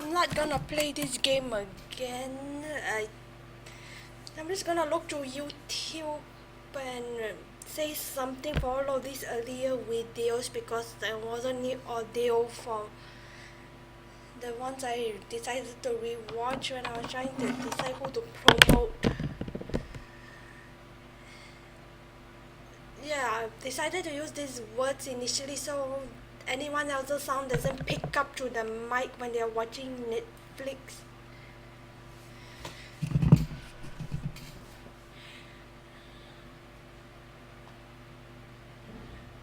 I'm not gonna play this game again. I'm just gonna look through YouTube and say something for all of these earlier videos because there wasn't any audio for the ones I decided to rewatch when I was trying to decide who to promote. Yeah, I decided to use these words initially so anyone else's sound doesn't pick up through the mic when they're watching Netflix.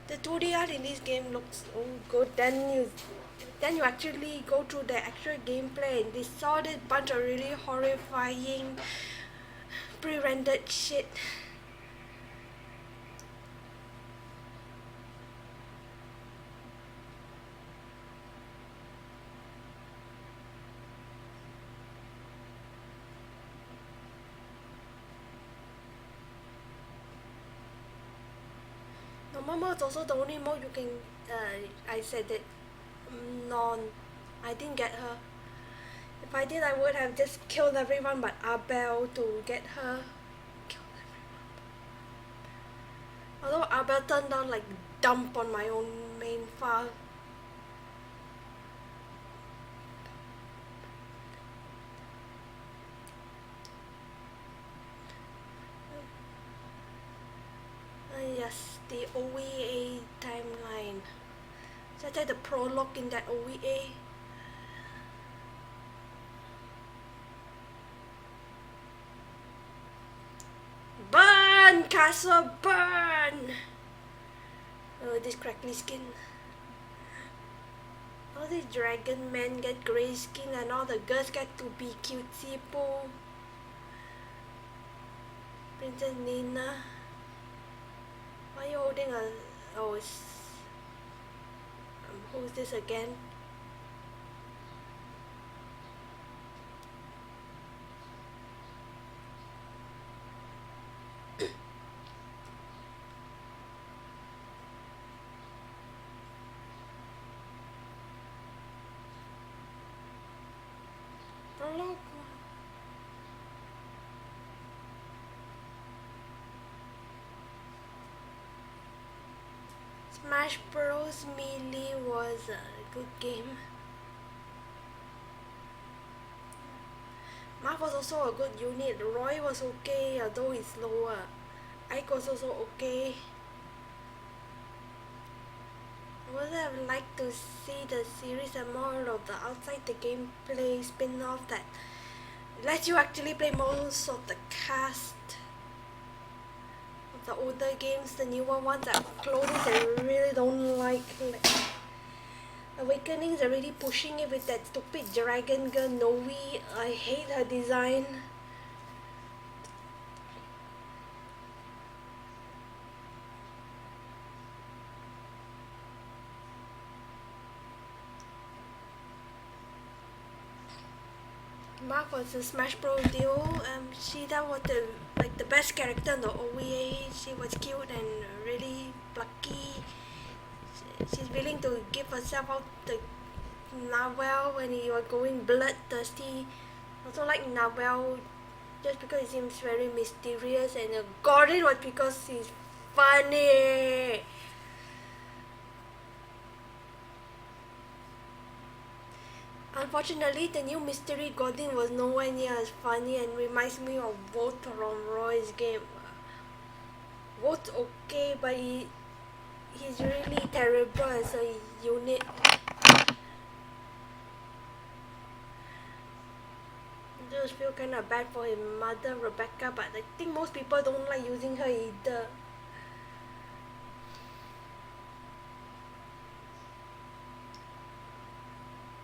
The 2D art in this game looks so good. Then you actually go through the actual gameplay and they saw this bunch of really horrifying pre-rendered shit. Normal mode is also the only mode you can, I said that, I didn't get her. If I did, I would have just killed everyone but Abel to get her. Although Abel turned out like dump on my own main file. Yes, the OVA timeline. So I take the prologue in that OVA. Burn! Castle, burn! Oh, this crackly skin. All these dragon men get grey skin and all the girls get to be cutesy po. Princess Nina. Why are you holding a... Oh, it's... who's this again? Prologue. Smash Bros. Melee was a good game. Marth was also a good unit. Roy was okay, although he's slower. Ike was also okay. I would have liked to see the series and more of the outside the gameplay spin-off that lets you actually play most of the cast of the older games. The newer ones that clones I really don't like Awakening's already pushing it with that stupid dragon girl Noe. I hate her design. Marth was a Smash Bros. Duo. That was the best character in the OVA. She was cute and really plucky. She's willing to give herself out to Nawel when he was going bloodthirsty. Also like Nawel just because he seems very mysterious, and Gordin was because he's funny. Unfortunately, the new Mystery Gordin was nowhere near as funny and reminds me of Volt from Roy's game. Volt's okay, but he's really terrible as a unit. I just feel kind of bad for his mother, Rebecca, but I think most people don't like using her either.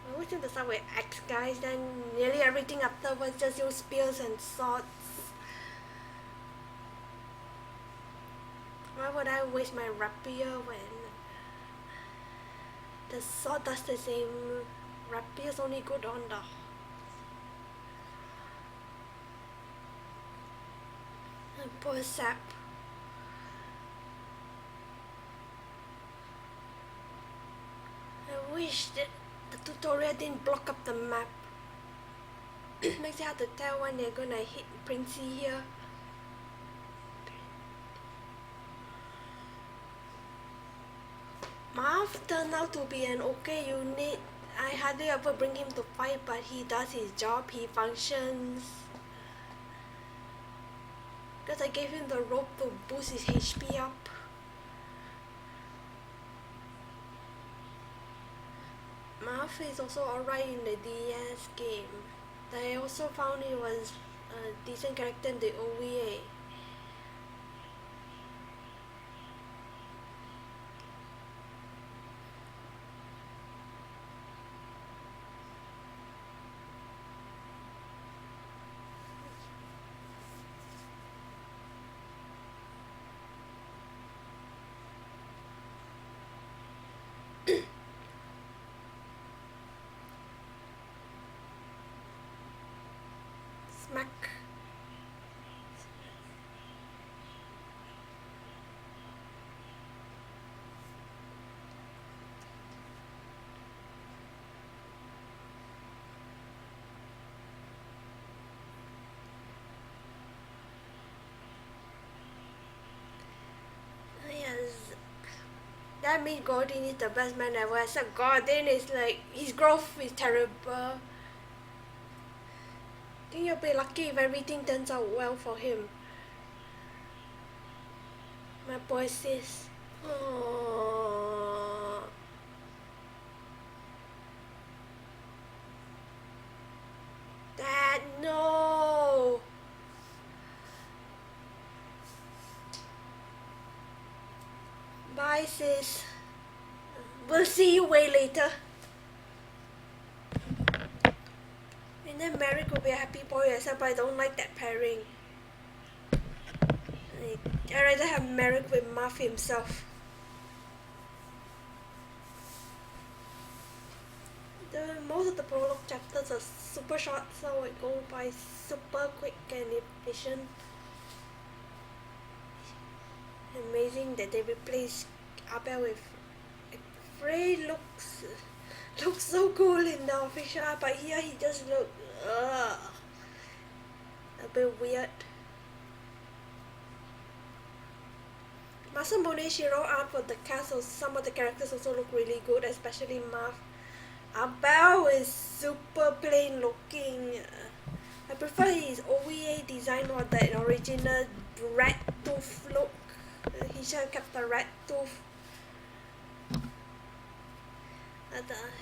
I always think to start with X guys, then nearly everything afterwards just use spears and swords. Why would I waste my rapier when the sword does the same? Rapier's only good on the... Poor sap. I wish that the tutorial didn't block up the map. Makes it hard to tell when they're gonna hit Princey here. Marth turned out to be an okay unit. I hardly ever bring him to fight, but he does his job, he functions. Because I gave him the rope to boost his HP up. Marth is also alright in the DS game. I also found he was a decent character in the OVA. Smack. Yes. That means Gordin is the best man ever, except Gordin is like, his growth is terrible. I think you'll be lucky if everything turns out well for him. My boy sis. Aww. Dad, no. Bye sis. We'll see you way later. And then Merrick will be a happy boy, except I don't like that pairing. I'd rather have Merrick with Marth himself. Most of the prologue chapters are super short, so it goes by super quick and efficient. Amazing that they replaced Abel with Frey. Looks so cool in the official, but here he just looks a bit weird. Masamune Shiro art for the cast, so some of the characters also look really good, especially Marth. Abel is super plain looking. I prefer his OVA design or the original rat tooth look. He should have kept the rat tooth.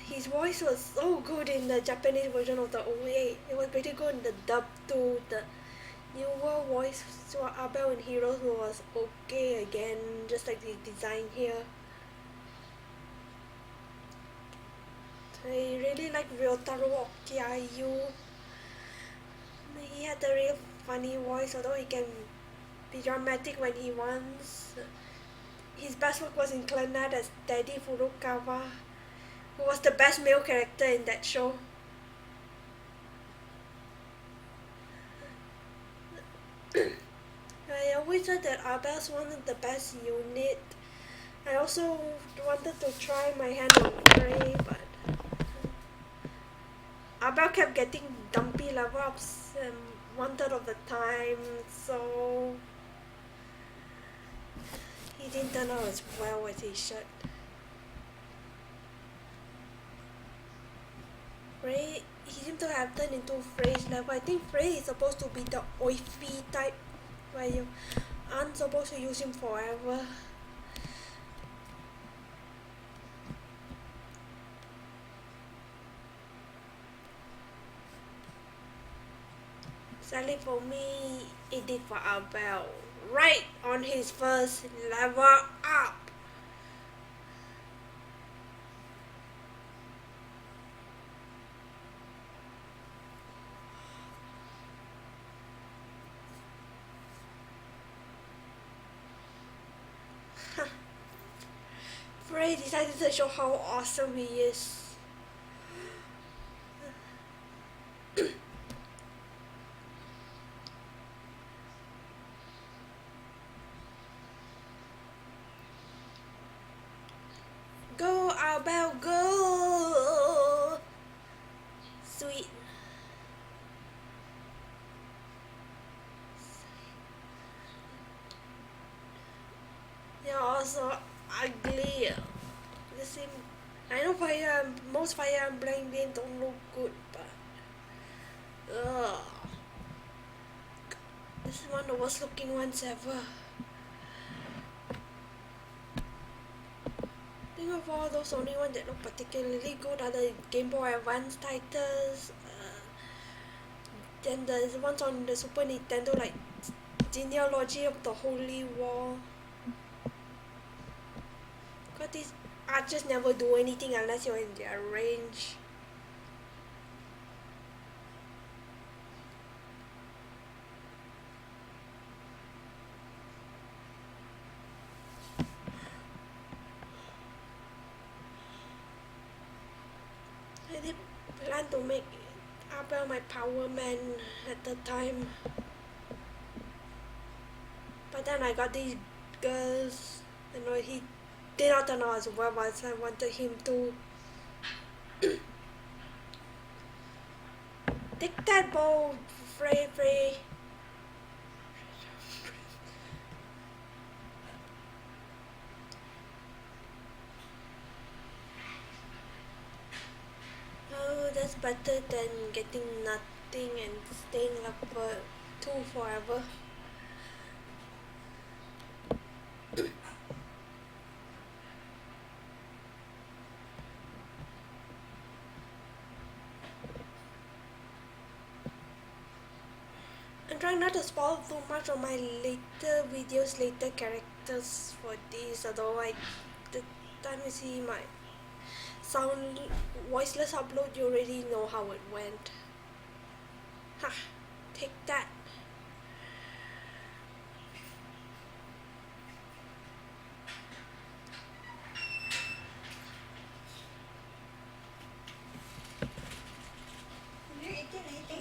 His voice was so good in the Japanese version of the OVA. It was pretty good in the dub too. The newer voice for Abel in Heroes was okay again, just like the design here. I really like Ryotaro Okiayu. He had a real funny voice, although he can be dramatic when he wants. His best work was in Clannad as Daddy Furukawa, who was the best male character in that show. I always said that Abel's one of the best unit. I also wanted to try my hand on Frey, but Abel kept getting dumpy level ups 1/3 of the time, so he didn't turn out as well as he should. Frey, he seemed to have turned into Frey's level. I think Frey is supposed to be the oify type, where you aren't supposed to use him forever. Sadly for me, it did for Abel. Right on his first level up. Frey decided to show how awesome he is. Go, Abel, go! Sweet. so ugly. The same. I know most Fire Emblem games don't look good, but this is one of the worst looking ones ever. I think of all those, only ones that look particularly good are the Game Boy Advance titles. Then the ones on the Super Nintendo, like Genealogy of the Holy War. Because these archers never do anything unless you're in their range. I did plan to make Abel my power man at the time. But then I got these girls, and he did not turn out as well as I wanted him to. Take that bow, Frey. Oh, that's better than getting nothing and staying level 2 forever. I'm trying not to spoil too much on my later videos, later characters for these, although the time you see my sound voiceless upload, you already know how it went. Ha! Take that!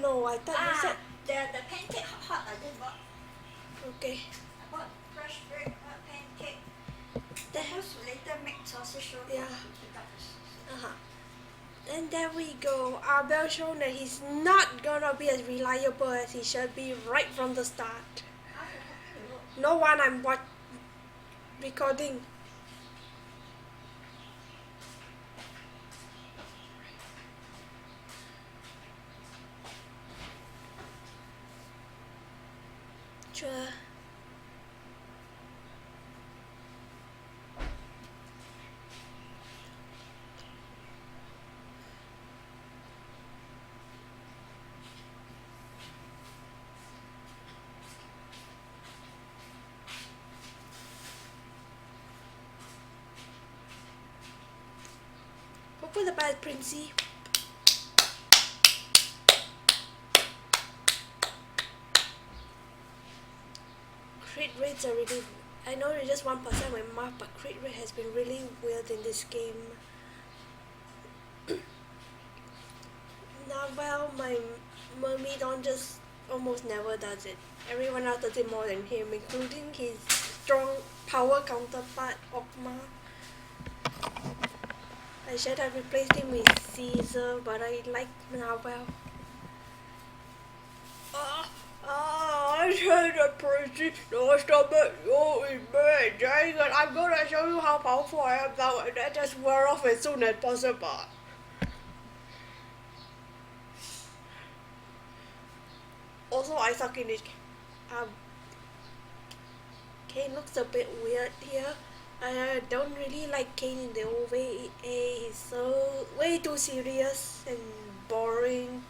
No, I thought you said the pancake hot. I just bought. okay. I bought fresh baked pancake. That was later make sausage roll. Yeah. And there we go. Abel shown that he's not gonna be as reliable as he should be right from the start. No one I'm recording. Sure. Hope for the bad, Princey. Crit rates are really... I know it's just 1% with Marth, but crit rate has been really weird in this game. Now, well, my Myrmidon just almost never does it. Everyone else does it more than him, including his strong power counterpart, Okma. I should have replaced him with Caesar, but I like Nawel. I said the Princey, no stop it, you is me, Jagen. I'm gonna show you how powerful I am now, and then just wear off as soon as possible. Also, I suck in this. Cain looks a bit weird here. I don't really like Cain in the OVA. He's so way too serious and boring.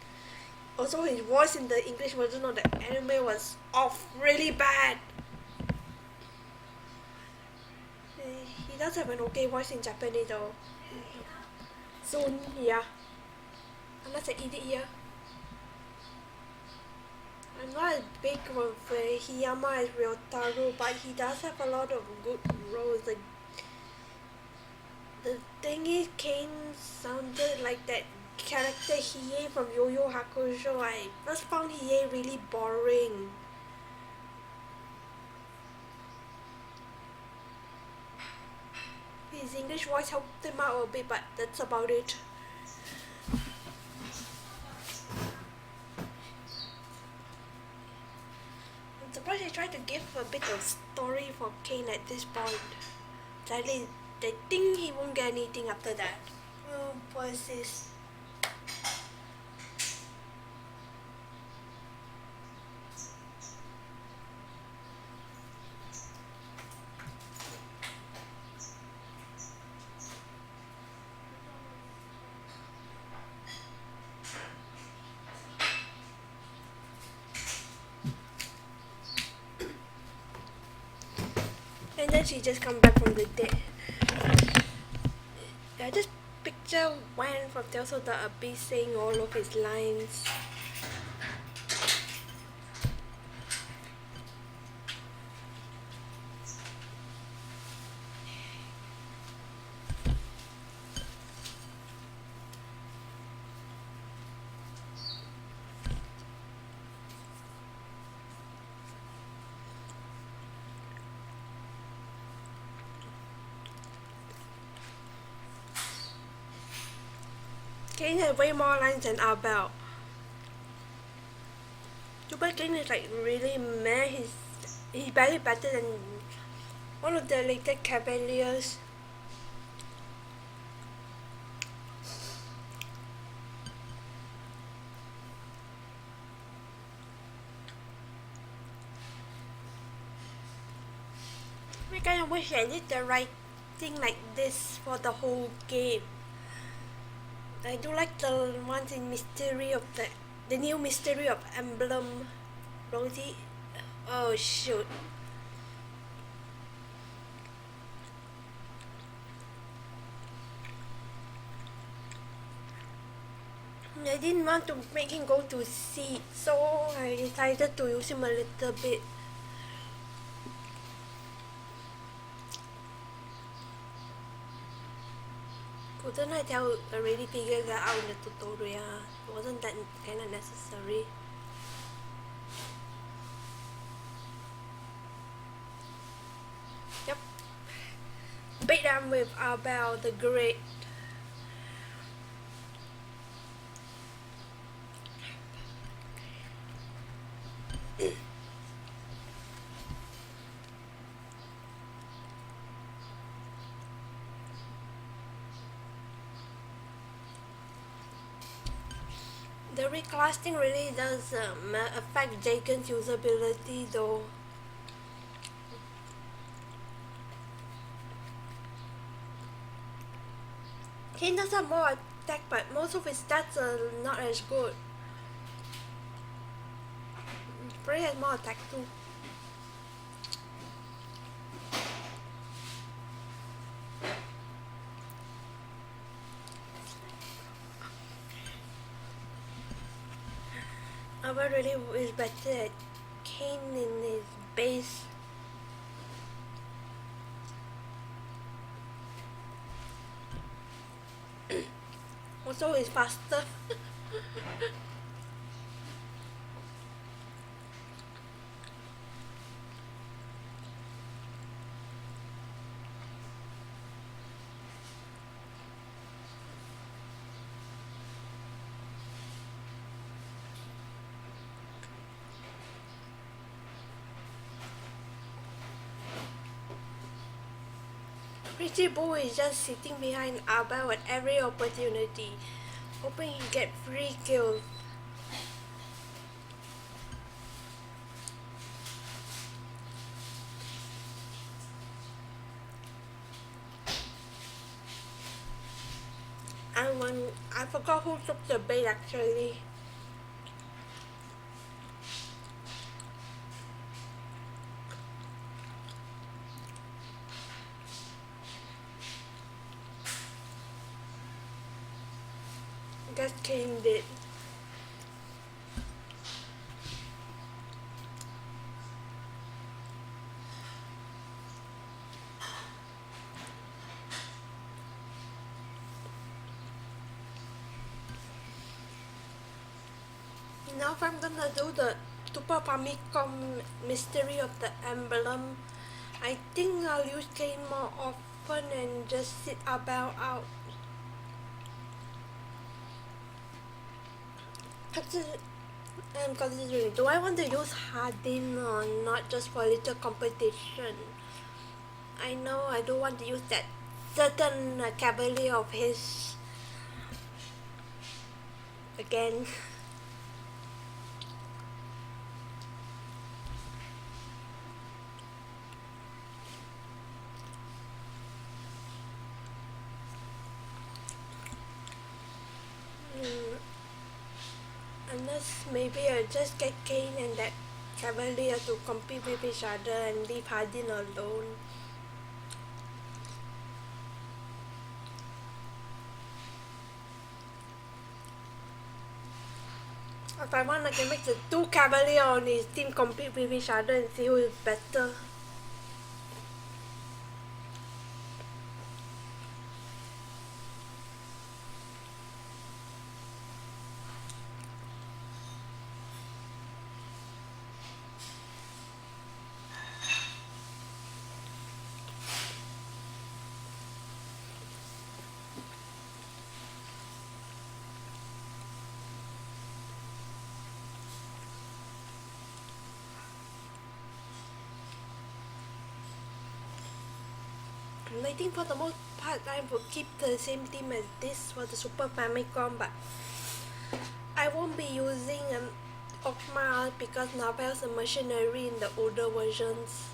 Also, his voice in the English version of the anime was off really bad. He does have an okay voice in Japanese though. Soon, yeah. Unless I eat it here. I'm not as big with Hiyama as Ryotaro, but he does have a lot of good roles. The thing is, Cain sounded like that character Hiei from Yu Yu Hakusho. I just found Hiei really boring. His English voice helped him out a bit, but that's about it. I'm surprised they tried to give a bit of story for Cain at this point. Sadly, they think he won't get anything after that. Oh, poor sis. And then she just come back from the dead. I just picture Wan from Tales of the Abyss saying all of his lines. Cain has way more lines than Abel. Super Cain is like really meh. He's barely better than one of the later Cavaliers. I kind of wish I did the right thing like this for the whole game. I do like the ones in Mystery of the new Mystery of Emblem. Rosie. Oh shoot. I didn't want to make him go to sea, so I decided to use him a little bit. Couldn't I tell already figured that out in the tutorial? Wasn't that kinda necessary? Yep. Beat them with AbelTheGreat. The recasting really does affect Jagen's usability though. Cain does have more attack, but most of his stats are not as good. Frey has more attack too. Abel really is better at Cain in his base. Also is faster. Pretty Boo is just sitting behind Abel at every opportunity, hoping he get free kills. And when I forgot who took the bait actually. I guess Cain did. Now if I'm gonna do the Super Famicom Mystery of the Emblem, I think I'll use Cain more often and just sit Abel out. Actually, I'm considering, do I want to use Hardin or not just for a little competition? I know I don't want to use that certain cavalier of his again. Unless maybe I just get Cain and that cavalier to compete with each other and leave Hardin alone. If I want, I can make the two cavalier on his team compete with each other and see who is better. I think for the most part I will keep the same team as this for the Super Famicom, but I won't be using Okma because Navel's a mercenary in the older versions.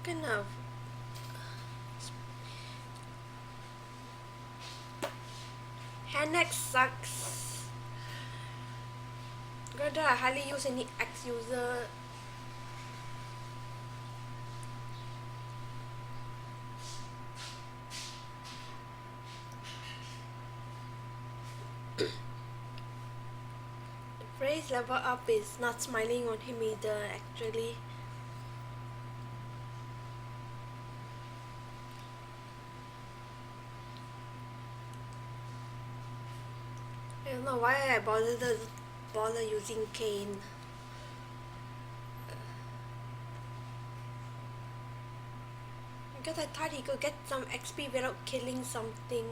Kind of Hanex sucks. Rather I hardly use any X user. Frey's level up is not smiling on him either actually. I don't know why I bother using Cain. Because I thought he could get some XP without killing something.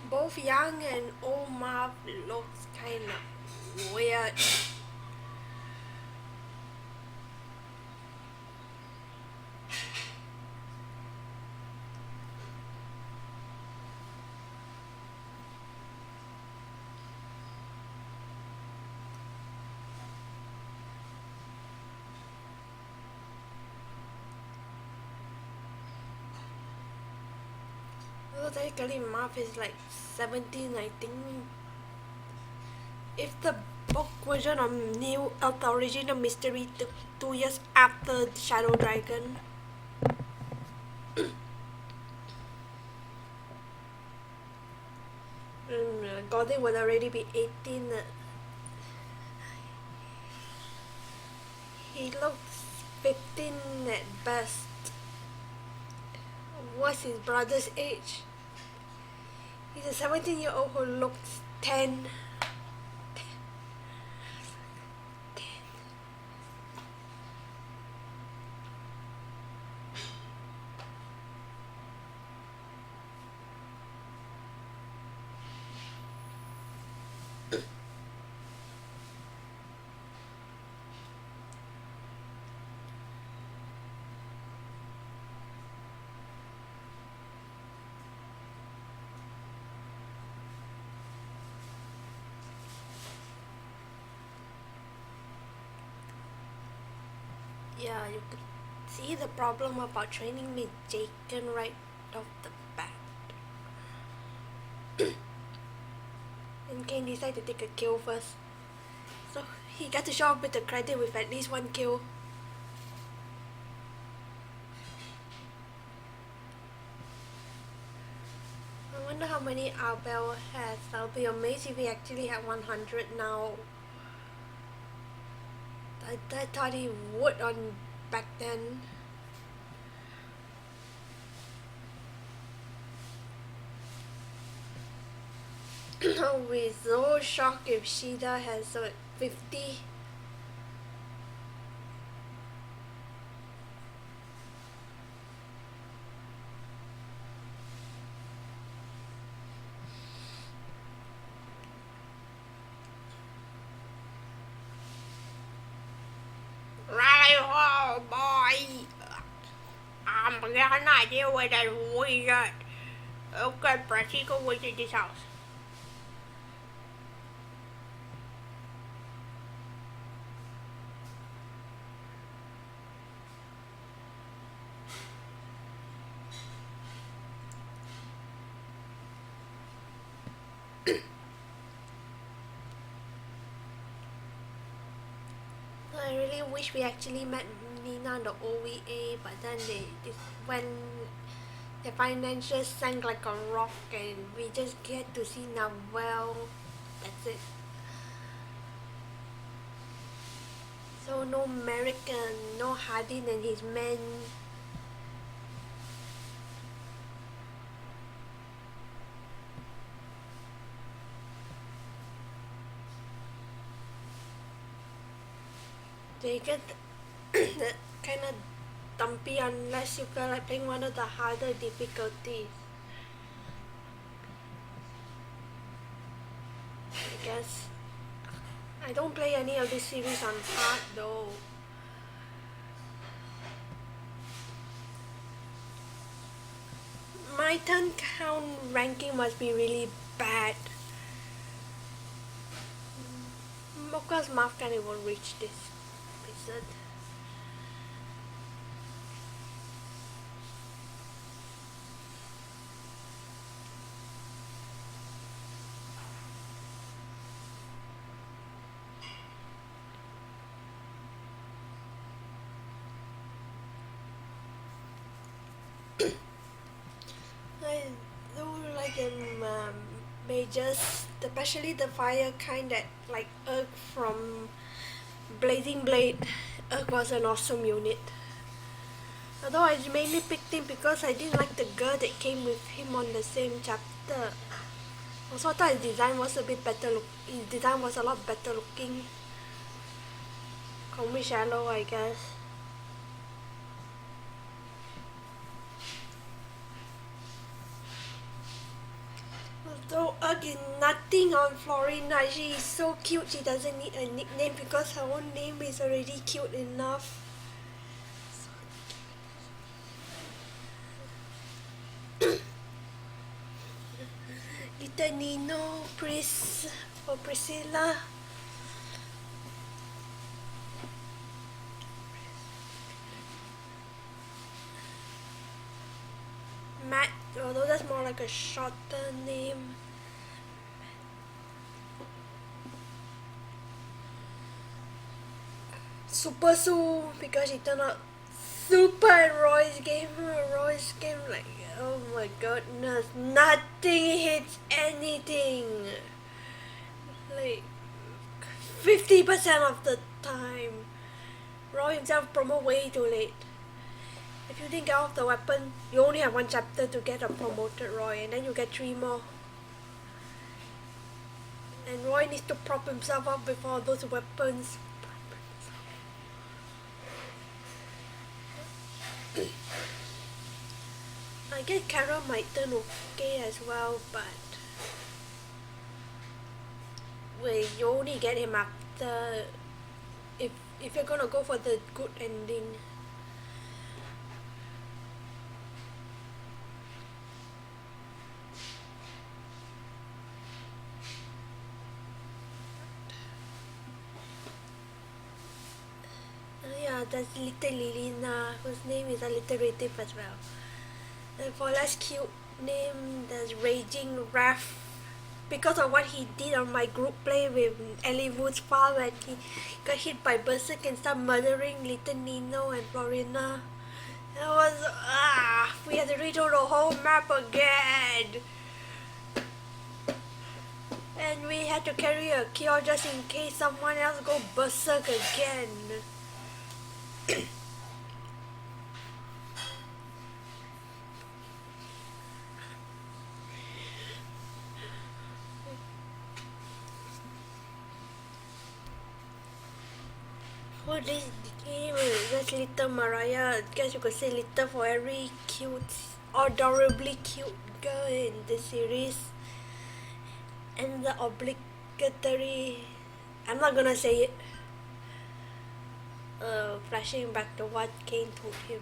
Both young and old Marth looks kind of weird. Well, technically Marth is like 17, I think. If the book version of the original mystery took 2 years after Shadow Dragon. Gordin would already be 18. He looks 15 at best. What's his brother's age? He's a 17-year-old who looks 10. Yeah, you could see the problem about training with Jagen right off the bat. And Cain decided to take a kill first. So he got to show up with the credit with at least 1 kill. many Abel has. I'll be amazed if he actually had 100 now. I thought he would on back then. I'll be so shocked if Shida has 50. Right, oh boy! I'm gonna deal with that wizard. Okay, Pressy, go visit this house. I really wish we actually met Nina in the OVA, but then when the financials sank like a rock and we just get to see Navel, that's it. So no Merrick, no Hardin and his men. They get that kind of dumpy unless you feel like playing one of the harder difficulties. I guess I don't play any of this series on hard though. My turn count ranking must be really bad. Of course Marth can't even reach this episode. I do like mages, especially the fire kind that like Urg from Blazing Blade. Urg was an awesome unit. Although I mainly picked him because I didn't like the girl that came with him on the same chapter. Also I thought his design was a bit better his design was a lot better looking. Call me shallow, I guess. Although Urg is nothing on Florina, she is so cute she doesn't need a nickname because her own name is already cute enough. Little Nino, Pris, or Priscilla. Matt, although that's more like a shorter name. Super Sue, because she turned out super at Roy's game. Roy's game, like, oh my goodness, nothing hits anything. Like 50% of the time. Roy himself promoted way too late. If you didn't get off the weapon, you only have one chapter to get a promoted Roy, and then you get 3 more. And Roy needs to prop himself up before those weapons. I guess Carol might turn okay as well, but wait, you only get him after if you're gonna go for the good ending. Yeah, that's little Lilina, whose name is alliterative as well. And for less cute name, there's Raging Wrath, because of what he did on my group play with Ellie Wood's farm when he got hit by Berserk and started murdering little Nino and Florina. It was we had to redo the whole map again. we had to carry a cure just in case someone else go berserk again. For this game, that's little Mariah. I guess you could say little for every cute, adorably cute girl in the series. And the obligatory, I'm not gonna say it, flashing back to what Cain told him.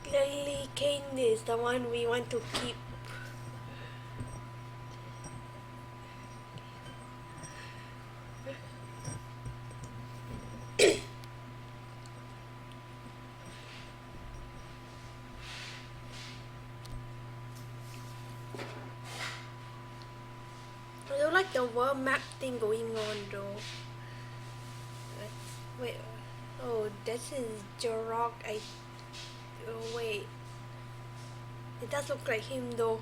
Clearly Cain is the one we want to keep. I don't like the world map thing going on though. Wait, oh, this is Jorok. Oh wait, it does look like him though.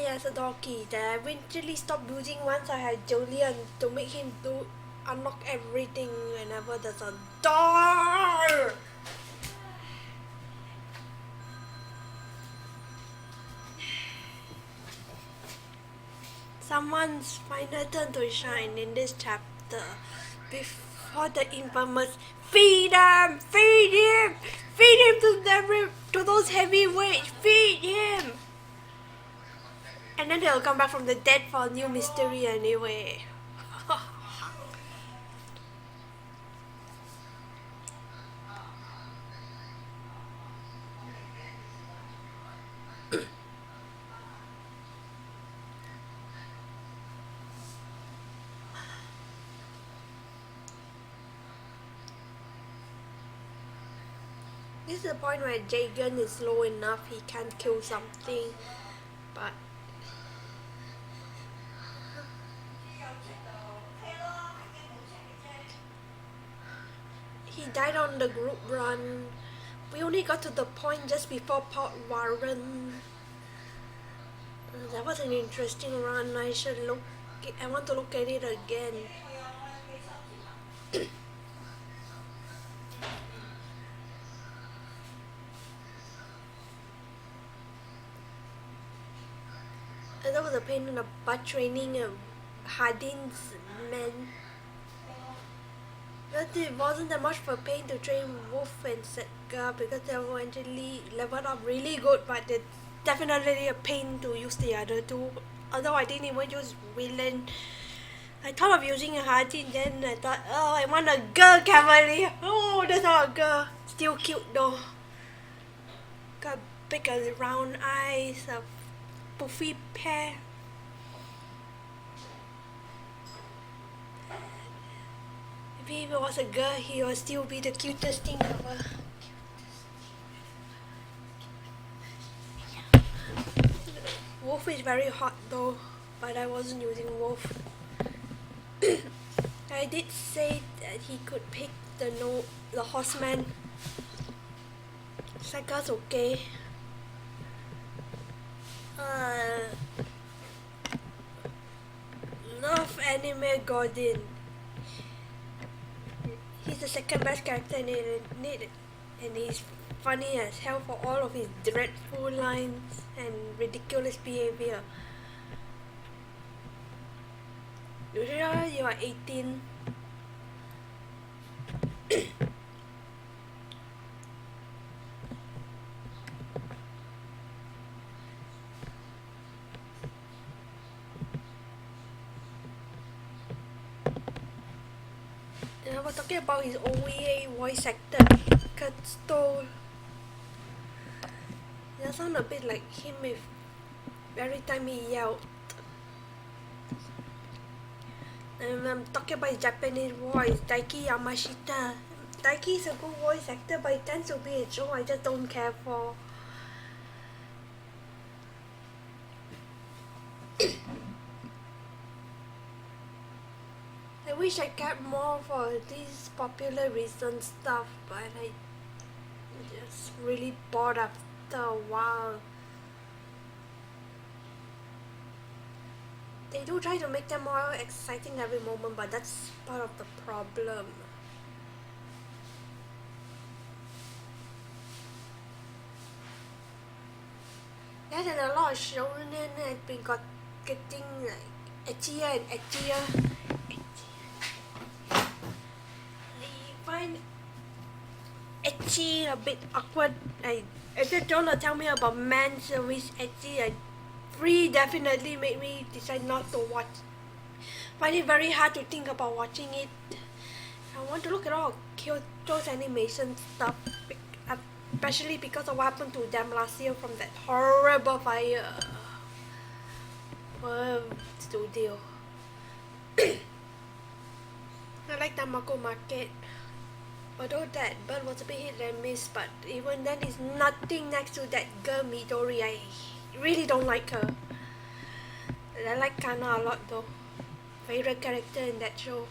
As a doggy that I eventually stopped using once I had Julian to make him do unlock everything whenever there's a door. Someone's final turn to shine in this chapter before the infamous feed him to those heavyweights, feed him. And then they'll come back from the dead for a new mystery anyway. This is the point where Jagen is low enough he can't kill something, but he died on the group run. We only got to the point just before Port Warren. That was an interesting run. I want to look at it again. And that was a pain in the butt training Hardin's men. But it wasn't that much of a pain to train Wolf and Setka because they were eventually leveled up really good, but it's definitely a pain to use the other two. Although I didn't even use Villain. I thought of using a Hardin, then I thought, oh, I want a girl cavalry. Oh, that's not a girl. Still cute though. Got big round eyes, a puffy hair. If it was a girl, he would still be the cutest thing ever. Wolf is very hot though, but I wasn't using Wolf. I did say that he could pick the horseman. Saka's okay. Love anime Gordin. He's the second best character in it, and he's funny as hell for all of his dreadful lines and ridiculous behavior. You sure you are 18? And I was talking about his OVA voice actor, Kurtstoll. That sound a bit like him if every time he yelled. And I'm talking about his Japanese voice, Daiki Yamashita. Daiki is a good voice actor, but it tends to be a show I just don't care for. I wish I cared more for these popular recent stuff, but I just really bored after a while. They do try to make them more exciting every moment, but that's part of the problem. Yeah, then a lot of shonen has been getting like edgier and edgier. I find edgy a bit awkward. I just don't tell me about man service edgy. Free definitely made me decide not to watch. Find it very hard to think about watching it. I want to look at all Kyoto's animation stuff, especially because of what happened to them last year from that horrible Fire studio. I like Tamako Market. Although that bird was a bit hit and miss, but even then it's nothing next to that girl Midori. I really don't like her. I like Kana a lot though. Favorite character in that show.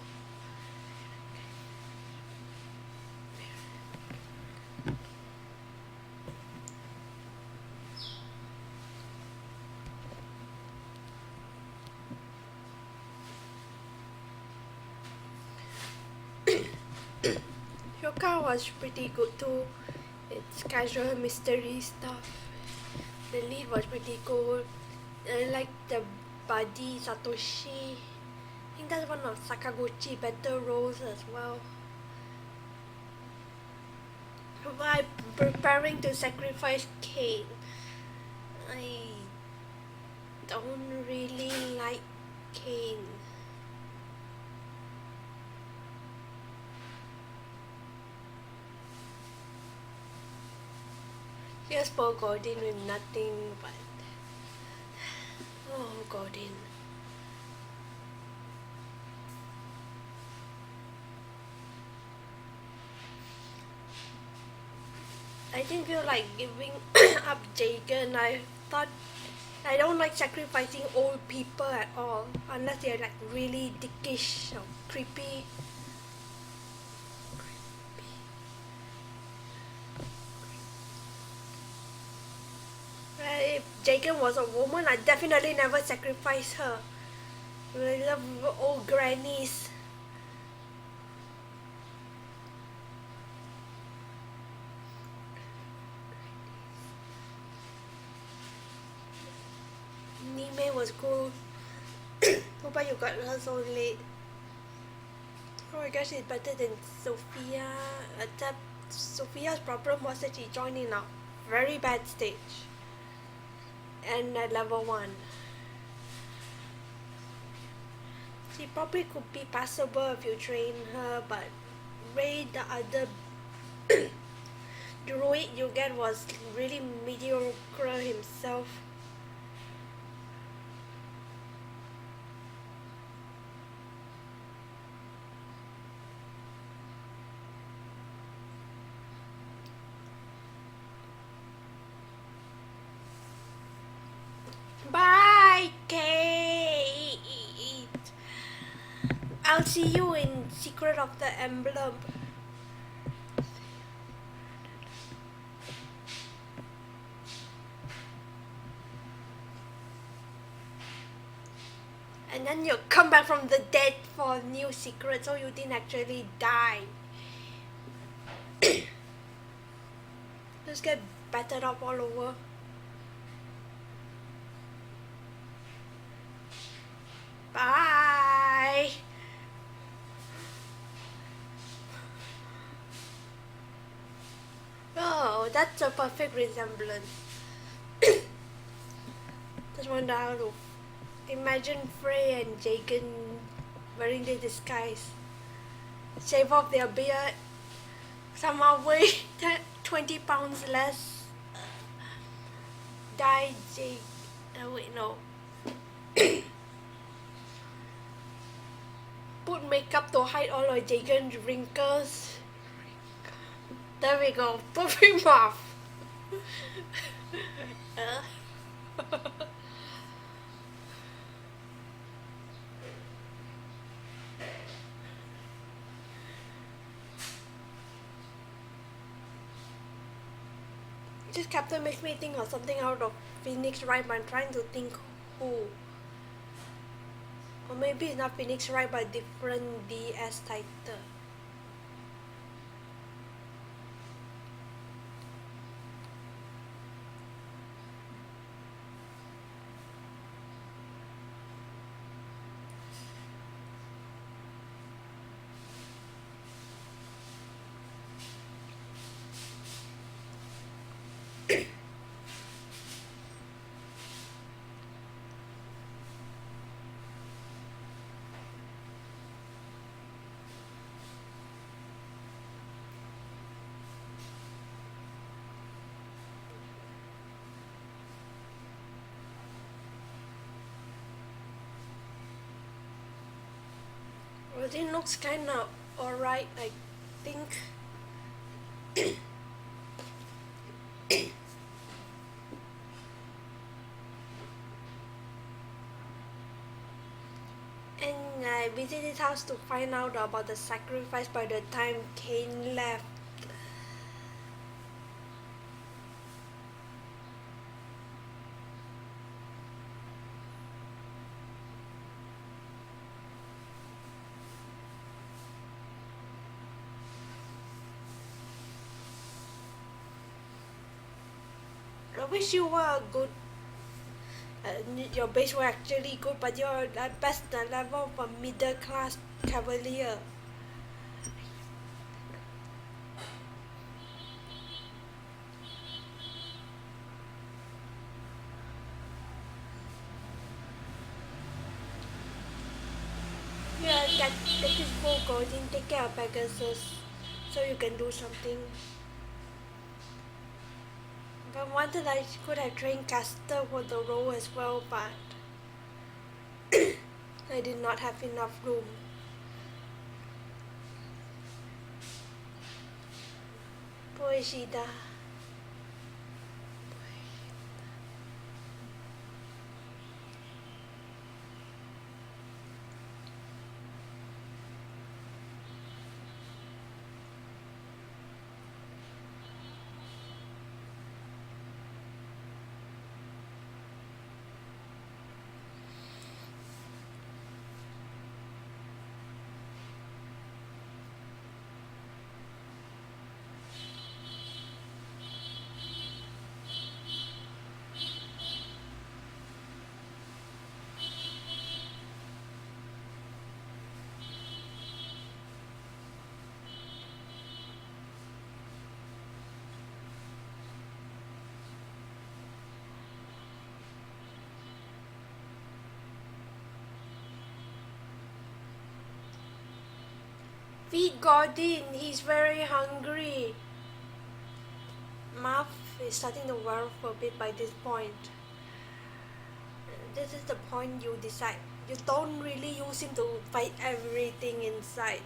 Shoka was pretty good too. It's casual mystery stuff. The lead was pretty good. I like the buddy Satoshi. I think that's one of Sakaguchi better roles as well. By preparing to sacrifice Cain, I don't really like Cain. Here's poor Gordin with nothing but... Oh, Gordin. I didn't feel like giving up Jagen. I thought I don't like sacrificing old people at all, unless they're like really dickish or creepy. If Jagen was a woman, I'd definitely never sacrifice her. I love old grannies. Nime was cool. Too bad you got her so late. Oh, I guess it's better than Sophia. Except Sophia's problem was that she joined in a very bad stage. And at level 1. She probably could be passable if you train her, but Ray, the other druid you get, was really mediocre himself. Bye, Kate. I'll see you in Secret of the Emblem. And then you'll come back from the dead for a new secret, so you didn't actually die. Just get battered up all over. Bye. Oh, that's a perfect resemblance. Just wonder how to imagine Frey and Jagen wearing the disguise. Shave off their beard. Somehow weigh 20 pounds less. Dye Jagen. Oh wait, no. Put makeup to hide all of Jagen's wrinkles. There we go. Perfect Marth. This chapter makes me think of something out of Phoenix Wright, but I'm trying to think who. Or maybe it's not Phoenix Wright, but different DS title. Well, it looks kinda alright, I think. And I visited his house to find out about the sacrifice by the time Cain left. I wish you were good. Your base were actually good, but you're at best the level of a middle class cavalier. Yeah, that is for Gordin. Take care of Pegasus, so you can do something. But wanted I could have trained Caster for the role as well, but I did not have enough room. Poor Ishida. Feed Gordin, he's very hungry. Marth is starting to worry for a bit by this point. This is the point you decide. You don't really use him to fight everything inside.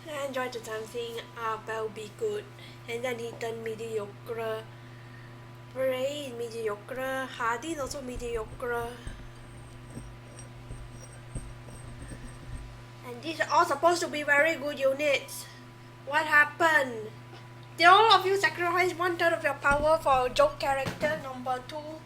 I enjoyed the time seeing Abel be good, and then he turned mediocre. Frey is mediocre, Hardy is also mediocre. And these are all supposed to be very good units. What happened? Did all of you sacrifice 1/3 of your power for joke character number 2?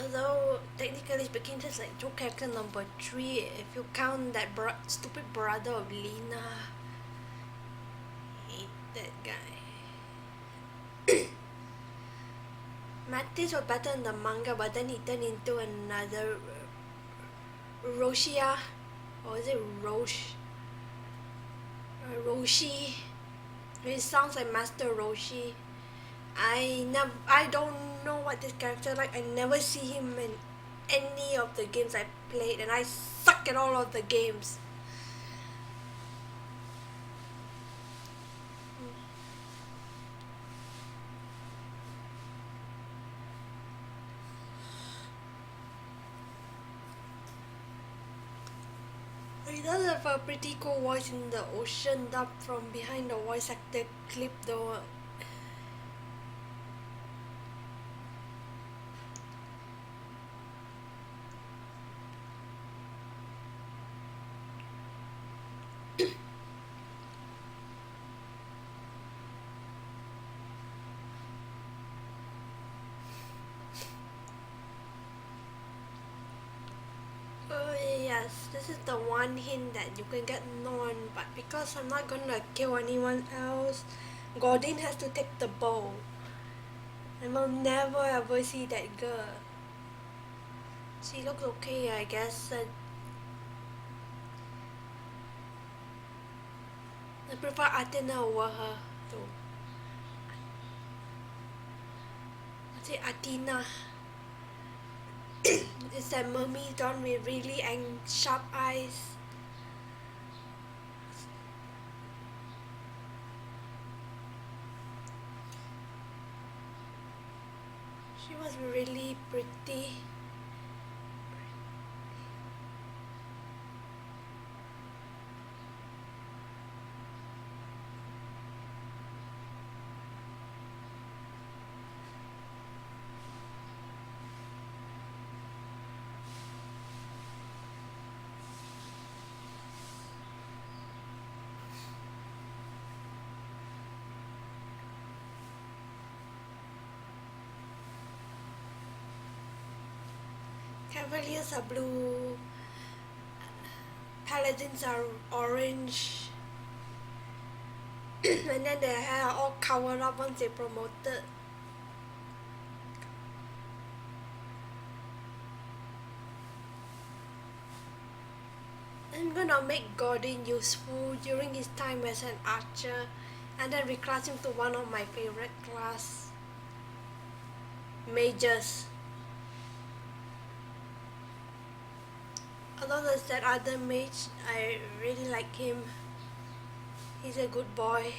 Although technically speaking, that's like joke character number 3 if you count that stupid brother of Lena. Hate that guy. Mattis was better in the manga, but then he turned into another Roshia, or is it Roshi? It sounds like Master Roshi. I don't know what this character like. I never see him in any of the games I played, and I suck at all of the games. He does have a pretty cool voice in the ocean dub from behind the voice actor clip though. Yes, this is the one hint that you can get known, but because I'm not gonna kill anyone else, Gordin has to take the bow. And we'll never ever see that girl. She looks okay, I guess. I prefer Athena over her, though. I'd say Athena. It's that mermaid done with really sharp eyes. She was really pretty. Cavaliers are blue, Paladins are orange, and then their hair are all covered up once they promoted. I'm gonna make Gordin useful during his time as an archer, and then reclass him to one of my favorite class, mages. Although there's that other mage, I really like him. He's a good boy.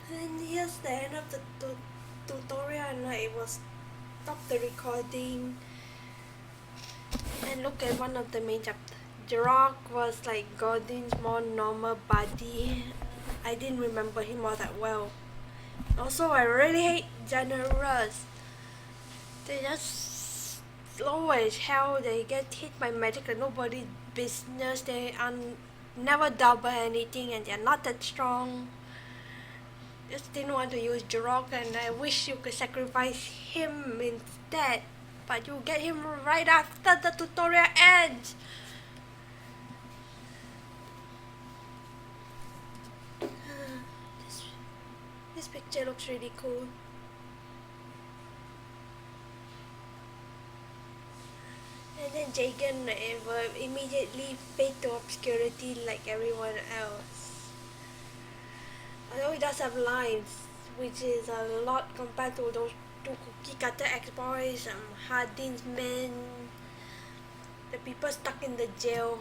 And here's the end of the tutorial, and I will stop the recording and look at one of the main chapters. Jirok was like Gordin's more normal buddy. I didn't remember him all that well. Also, I really hate generals. They just slow as hell. They get hit by magic like nobody's business. They never double anything, and they're not that strong. Just didn't want to use Jirok, and I wish you could sacrifice him instead. but you get him right after the tutorial ends. This picture looks really cool. And then Jagen will immediately fade to obscurity like everyone else. Although he does have lines, which is a lot compared to those two cookie cutter ex-boys, Hardin's men, the people stuck in the jail.